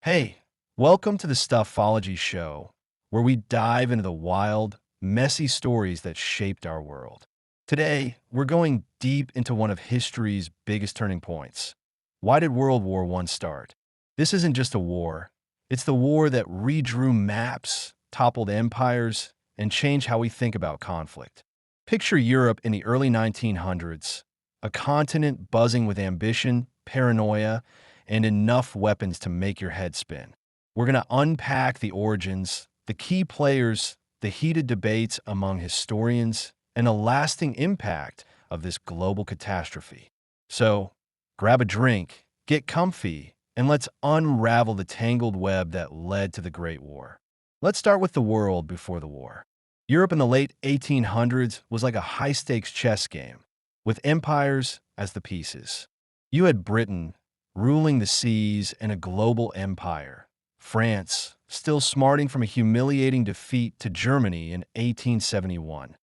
Hey, welcome to the Stuffology Show, where we dive into the wild, messy stories that shaped our world. Today, we're going deep into one of history's biggest turning points. Why did World War I start? This isn't just a war, it's the war that redrew maps, toppled empires, and changed how we think about conflict. Picture Europe in the early 1900s, a continent buzzing with ambition, paranoia, and enough weapons to make your head spin. We're going to unpack the origins, the key players, the heated debates among historians, and the lasting impact of this global catastrophe. So, grab a drink, get comfy, and let's unravel the tangled web that led to the Great War. Let's start with the world before the war. Europe in the late 1800s was like a high-stakes chess game, with empires as the pieces. You had Britain, ruling the seas and a global empire. France, still smarting from a humiliating defeat to Germany in 1871.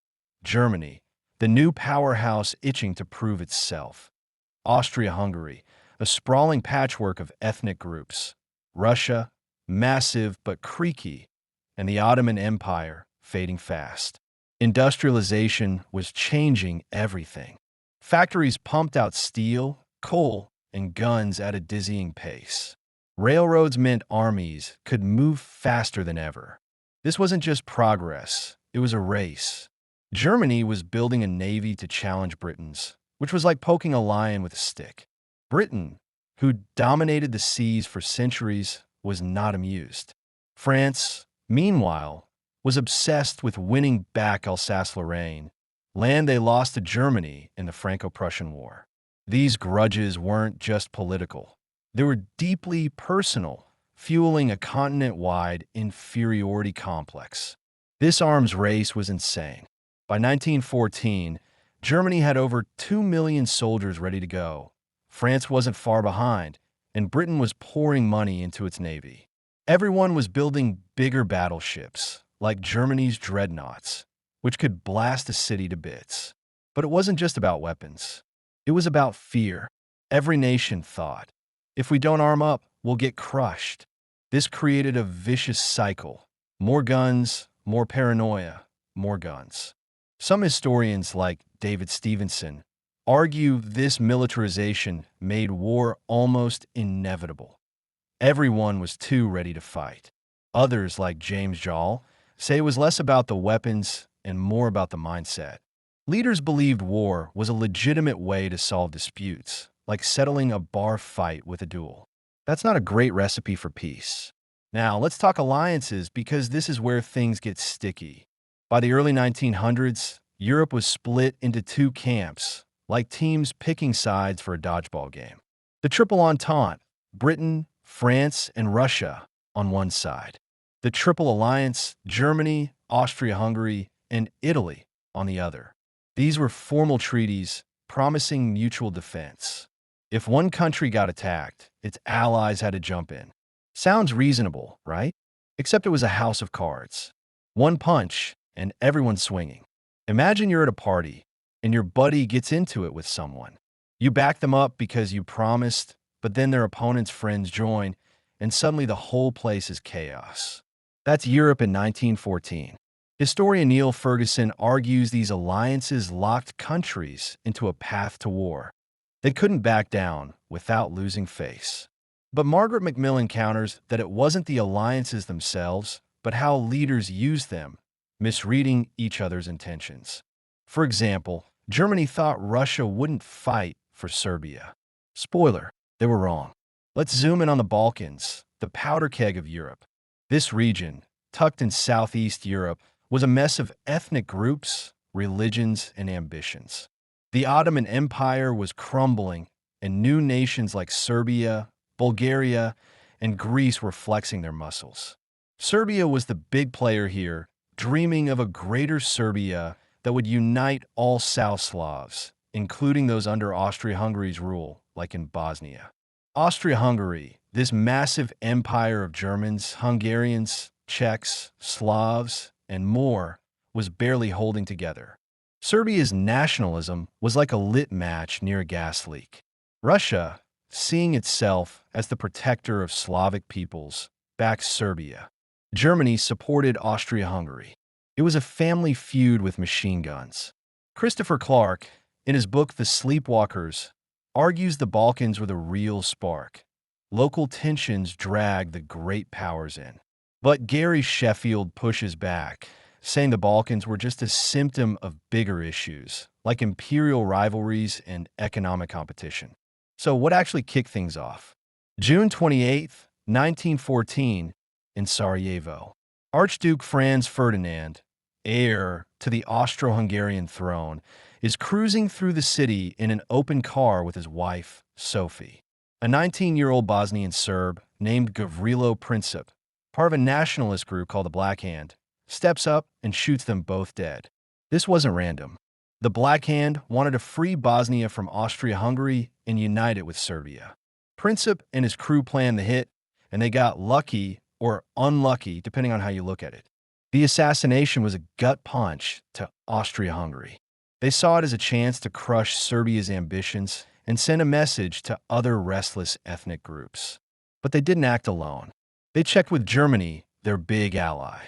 Germany, the new powerhouse itching to prove itself. Austria-Hungary, a sprawling patchwork of ethnic groups. Russia, massive but creaky, and the Ottoman Empire, fading fast. Industrialization was changing everything. Factories pumped out steel, coal, and guns at a dizzying pace. Railroads meant armies could move faster than ever. This wasn't just progress, it was a race. Germany was building a navy to challenge Britain's, which was like poking a lion with a stick. Britain, who dominated the seas for centuries, was not amused. France, meanwhile, was obsessed with winning back Alsace-Lorraine, land they lost to Germany in the Franco-Prussian War. These grudges weren't just political. They were deeply personal, fueling a continent-wide inferiority complex. This arms race was insane. By 1914, Germany had over 2 million soldiers ready to go. France wasn't far behind, and Britain was pouring money into its navy. Everyone was building bigger battleships, like Germany's dreadnoughts, which could blast a city to bits. But it wasn't just about weapons. It was about fear. Every nation thought, if we don't arm up, we'll get crushed. This created a vicious cycle. More guns, more paranoia, more guns. Some historians, like David Stevenson, argue this militarization made war almost inevitable. Everyone was too ready to fight. Others, like James Joll, say it was less about the weapons and more about the mindset. Leaders believed war was a legitimate way to solve disputes, like settling a bar fight with a duel. That's not a great recipe for peace. Now, let's talk alliances because this is where things get sticky. By the early 1900s, Europe was split into two camps, like teams picking sides for a dodgeball game. The Triple Entente, Britain, France, and Russia on one side. The Triple Alliance, Germany, Austria-Hungary, and Italy on the other. These were formal treaties promising mutual defense. If one country got attacked, its allies had to jump in. Sounds reasonable, right? Except it was a house of cards. One punch, and everyone's swinging. Imagine you're at a party, and your buddy gets into it with someone. You back them up because you promised, but then their opponent's friends join, and suddenly the whole place is chaos. That's Europe in 1914. Historian Neil Ferguson argues these alliances locked countries into a path to war. They couldn't back down without losing face. But Margaret Macmillan counters that it wasn't the alliances themselves, but how leaders used them, misreading each other's intentions. For example, Germany thought Russia wouldn't fight for Serbia. Spoiler, they were wrong. Let's zoom in on the Balkans, the powder keg of Europe. This region, tucked in Southeast Europe, was a mess of ethnic groups, religions, and ambitions. The Ottoman Empire was crumbling, and new nations like Serbia, Bulgaria, and Greece were flexing their muscles. Serbia was the big player here, dreaming of a greater Serbia that would unite all South Slavs, including those under Austria-Hungary's rule, like in Bosnia. Austria-Hungary, this massive empire of Germans, Hungarians, Czechs, Slavs, and more, was barely holding together. Serbia's nationalism was like a lit match near a gas leak. Russia, seeing itself as the protector of Slavic peoples, backed Serbia. Germany supported Austria-Hungary. It was a family feud with machine guns. Christopher Clark, in his book The Sleepwalkers, argues the Balkans were the real spark. Local tensions dragged the great powers in. But Gary Sheffield pushes back, saying the Balkans were just a symptom of bigger issues, like imperial rivalries and economic competition. So what actually kicked things off? June 28, 1914, in Sarajevo. Archduke Franz Ferdinand, heir to the Austro-Hungarian throne, is cruising through the city in an open car with his wife, Sophie. A 19-year-old Bosnian Serb named Gavrilo Princip, part of a nationalist group called the Black Hand, steps up and shoots them both dead. This wasn't random. The Black Hand wanted to free Bosnia from Austria-Hungary and unite it with Serbia. Princip and his crew planned the hit, and they got lucky or unlucky, depending on how you look at it. The assassination was a gut punch to Austria-Hungary. They saw it as a chance to crush Serbia's ambitions and send a message to other restless ethnic groups. But they didn't act alone. They checked with Germany, their big ally.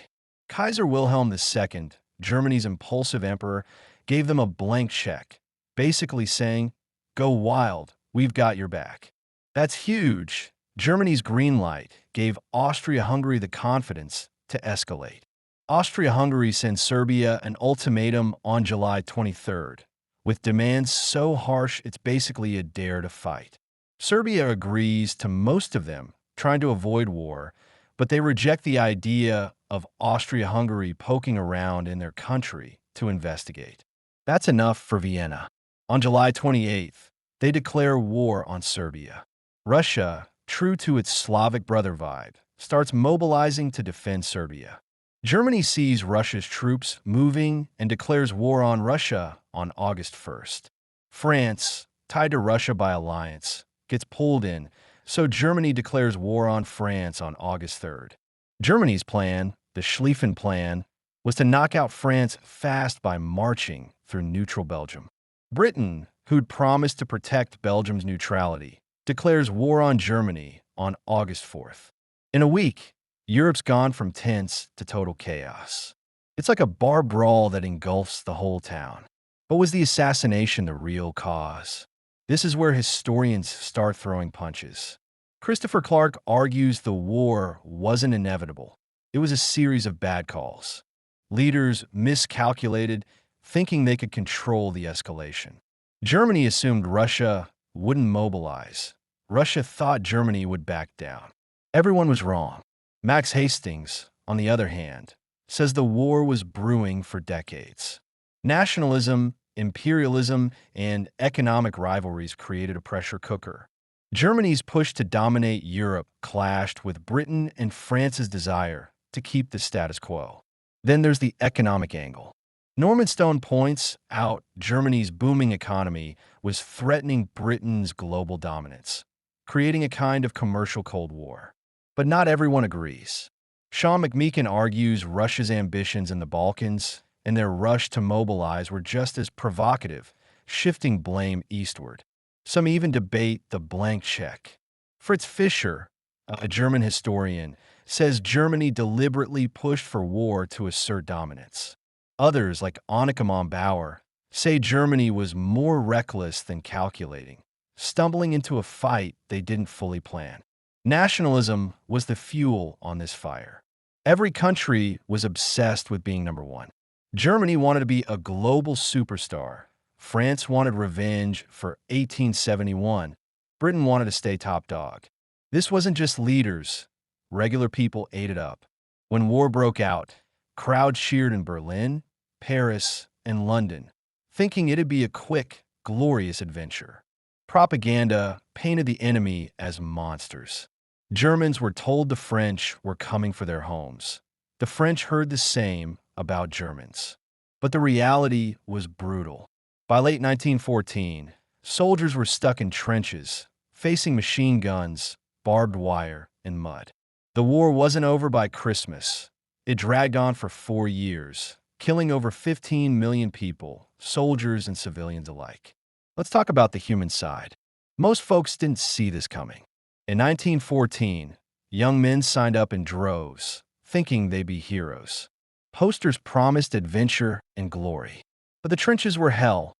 Kaiser Wilhelm II, Germany's impulsive emperor, gave them a blank check, basically saying, "Go wild, we've got your back." That's huge. Germany's green light gave Austria-Hungary the confidence to escalate. Austria-Hungary sent Serbia an ultimatum on July 23rd, with demands so harsh it's basically a dare to fight. Serbia agrees to most of them, trying to avoid war, but they reject the idea of Austria-Hungary poking around in their country to investigate. That's enough for Vienna. On July 28th, they declare war on Serbia. Russia, true to its Slavic brother vibe, starts mobilizing to defend Serbia. Germany sees Russia's troops moving and declares war on Russia on August 1st. France, tied to Russia by alliance, gets pulled in, so Germany declares war on France on August 3rd. Germany's plan, the Schlieffen Plan, was to knock out France fast by marching through neutral Belgium. Britain, who'd promised to protect Belgium's neutrality, declares war on Germany on August 4th. In a week, Europe's gone from tense to total chaos. It's like a bar brawl that engulfs the whole town. But was the assassination the real cause? This is where historians start throwing punches. Christopher Clark argues the war wasn't inevitable. It was a series of bad calls. Leaders miscalculated, thinking they could control the escalation. Germany assumed Russia wouldn't mobilize. Russia thought Germany would back down. Everyone was wrong. Max Hastings, on the other hand, says the war was brewing for decades. Nationalism, imperialism, and economic rivalries created a pressure cooker. Germany's push to dominate Europe clashed with Britain and France's desire to keep the status quo. Then there's the economic angle. Norman Stone points out Germany's booming economy was threatening Britain's global dominance, creating a kind of commercial Cold War. But not everyone agrees. Sean McMeekin argues Russia's ambitions in the Balkans and their rush to mobilize were just as provocative, shifting blame eastward. Some even debate the blank check. Fritz Fischer, a German historian, says Germany deliberately pushed for war to assert dominance. Others, like Annika Bauer, say Germany was more reckless than calculating, stumbling into a fight they didn't fully plan. Nationalism was the fuel on this fire. Every country was obsessed with being number one. Germany wanted to be a global superstar. France wanted revenge for 1871. Britain wanted to stay top dog. This wasn't just leaders. Regular people ate it up. When war broke out, crowds cheered in Berlin, Paris, and London, thinking it'd be a quick, glorious adventure. Propaganda painted the enemy as monsters. Germans were told the French were coming for their homes. The French heard the same about Germans. But the reality was brutal. By late 1914, soldiers were stuck in trenches, facing machine guns, barbed wire, and mud. The war wasn't over by Christmas. It dragged on for 4 years, killing over 15 million people, soldiers and civilians alike. Let's talk about the human side. Most folks didn't see this coming. In 1914, young men signed up in droves, thinking they'd be heroes. Posters promised adventure and glory. But the trenches were hell: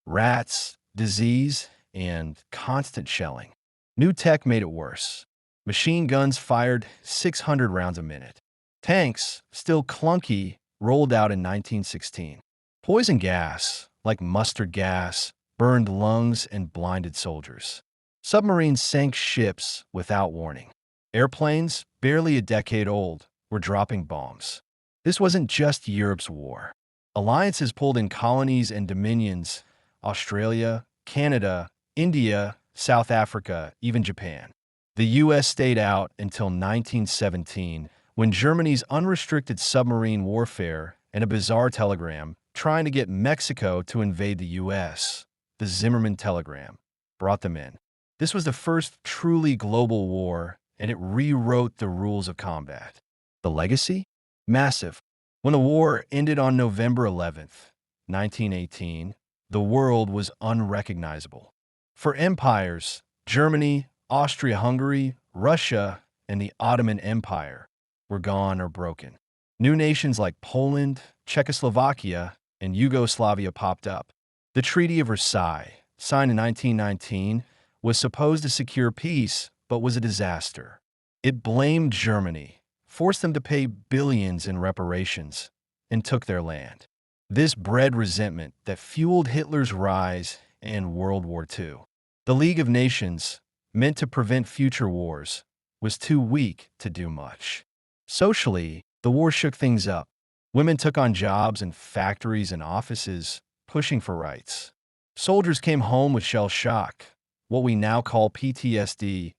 rats, disease, and constant shelling. New tech made it worse. Machine guns fired 600 rounds a minute. Tanks, still clunky, rolled out in 1916. Poison gas, like mustard gas, burned lungs and blinded soldiers. Submarines sank ships without warning. Airplanes, barely a decade old, were dropping bombs. This wasn't just Europe's war. Alliances pulled in colonies and dominions: Australia, Canada, India, South Africa, even Japan. The U.S. stayed out until 1917, when Germany's unrestricted submarine warfare and a bizarre telegram trying to get Mexico to invade the U.S., the Zimmerman telegram, brought them in. This was the first truly global war, and it rewrote the rules of combat. The legacy? Massive. When the war ended on November 11th, 1918, the world was unrecognizable. For empires, Germany, Austria-Hungary, Russia, and the Ottoman Empire were gone or broken. New nations like Poland, Czechoslovakia, and Yugoslavia popped up. The Treaty of Versailles, signed in 1919, was supposed to secure peace, but was a disaster. It blamed Germany, forced them to pay billions in reparations, and took their land. This bred resentment that fueled Hitler's rise and World War II. The League of Nations, meant to prevent future wars, was too weak to do much. Socially, the war shook things up. Women took on jobs in factories and offices, pushing for rights. Soldiers came home with shell shock, what we now call PTSD,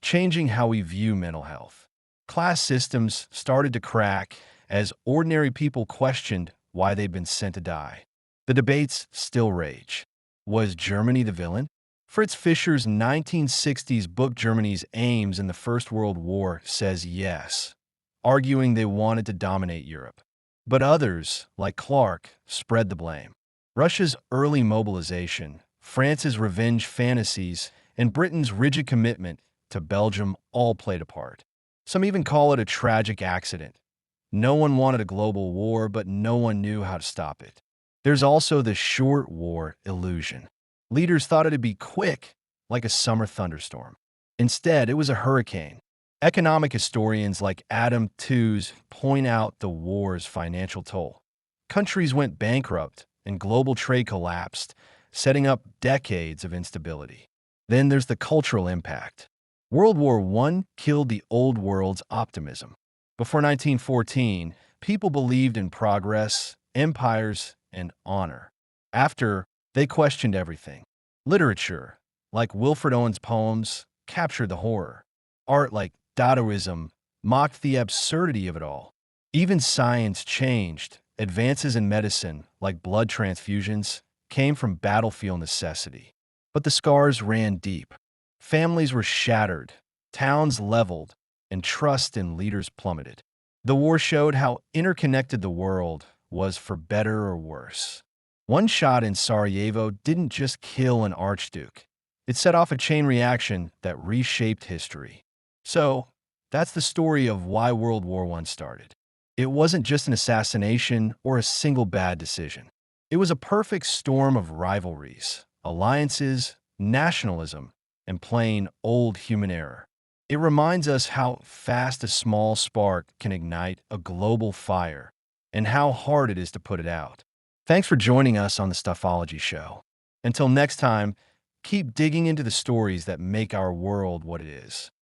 changing how we view mental health. Class systems started to crack as ordinary people questioned why they'd been sent to die. The debates still rage. Was Germany the villain? Fritz Fischer's 1960s book Germany's Aims in the First World War says yes, arguing they wanted to dominate Europe. But others, like Clark, spread the blame. Russia's early mobilization, France's revenge fantasies, and Britain's rigid commitment to Belgium all played a part. Some even call it a tragic accident. No one wanted a global war, but no one knew how to stop it. There's also the short war illusion. Leaders thought it'd be quick, like a summer thunderstorm. Instead, it was a hurricane. Economic historians like Adam Tooze point out the war's financial toll. Countries went bankrupt and global trade collapsed, setting up decades of instability. Then there's the cultural impact. World War I killed the old world's optimism. Before 1914, people believed in progress, empires, and honor. After, they questioned everything. Literature, like Wilfred Owen's poems, captured the horror. Art, like Dadaism, mocked the absurdity of it all. Even science changed. Advances in medicine, like blood transfusions, came from battlefield necessity. But the scars ran deep. Families were shattered, towns leveled, and trust in leaders plummeted. The war showed how interconnected the world was, for better or worse. One shot in Sarajevo didn't just kill an archduke. It set off a chain reaction that reshaped history. So, that's the story of why World War I started. It wasn't just an assassination or a single bad decision. It was a perfect storm of rivalries, alliances, nationalism, and plain old human error. It reminds us how fast a small spark can ignite a global fire, and how hard it is to put it out. Thanks for joining us on the Stuffology Show. Until next time, keep digging into the stories that make our world what it is.